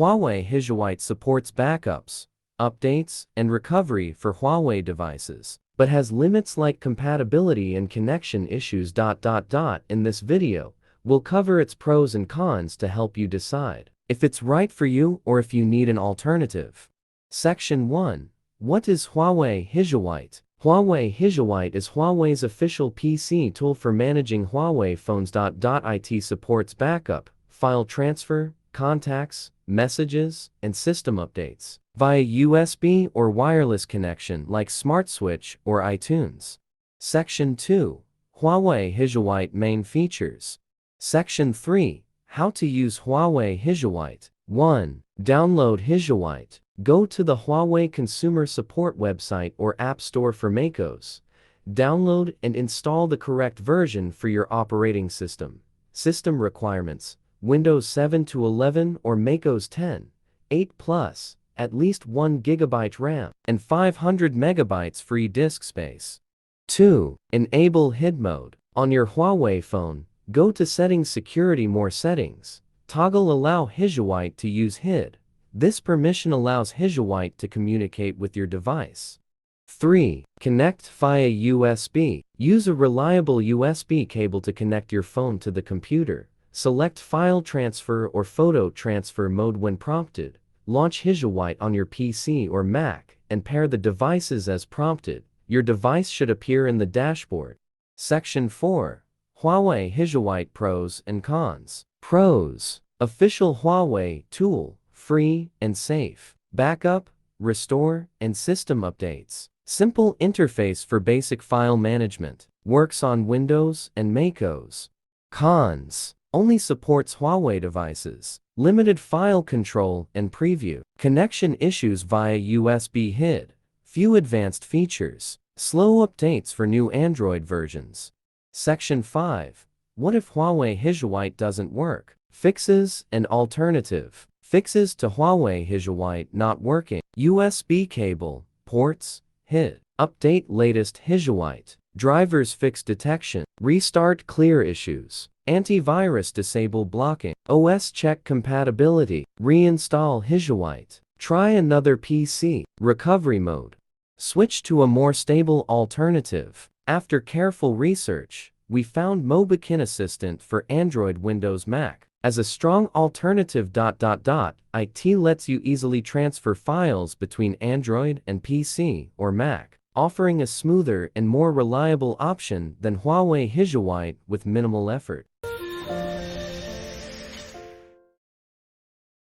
Huawei HiSuite supports backups, updates, and recovery for Huawei devices, but has limits like compatibility and connection issues. In this video, we'll cover its pros and cons to help you decide if it's right for you or if you need an alternative. Section 1. What is Huawei HiSuite? Huawei HiSuite is Huawei's official PC tool for managing Huawei phones. It supports backup, file transfer, contacts, messages, and system updates via USB or wireless connection like SmartSwitch or iTunes. Section 2. Huawei HiSuite main features. Section 3. How to use Huawei HiSuite. 1. Download HiSuite. Go to the Huawei Consumer Support website or App Store for macOS. Download and install the correct version for your operating system. System requirements: Windows 7 to 11 or macOS 10, 8 Plus, at least 1 GB RAM, and 500 MB free disk space. 2. Enable HID mode. On your Huawei phone, go to Settings, Security, More Settings. Toggle Allow HiSuite to use HID. This permission allows HiSuite to communicate with your device. 3. Connect via USB. Use a reliable USB cable to connect your phone to the computer. Select File Transfer or Photo Transfer mode when prompted. Launch HiSuite on your PC or Mac and pair the devices as prompted. Your device should appear in the dashboard. Section 4. Huawei HiSuite Pros and Cons. Pros. Official Huawei tool. Free and safe. Backup, restore, and system updates. Simple interface for basic file management. Works on Windows and macOS. Cons. Only supports Huawei devices. Limited file control and preview. Connection issues via USB HID. Few advanced features. Slow updates for new Android versions. Section 5. What if Huawei HiSuite doesn't work? Fixes and alternative. Fixes to Huawei HiSuite not working. USB cable, ports, HID. Update latest HiSuite. Drivers fix detection. Restart clear issues. Antivirus disable blocking. OS check compatibility. Reinstall HiSuite. Try another PC. Recovery mode. Switch to a more stable alternative. After careful research, we found Mobikin Assistant for Android, Windows, Mac as a strong alternative. It lets you easily transfer files between Android and PC or Mac, offering a smoother and more reliable option than Huawei HiSuite with minimal effort.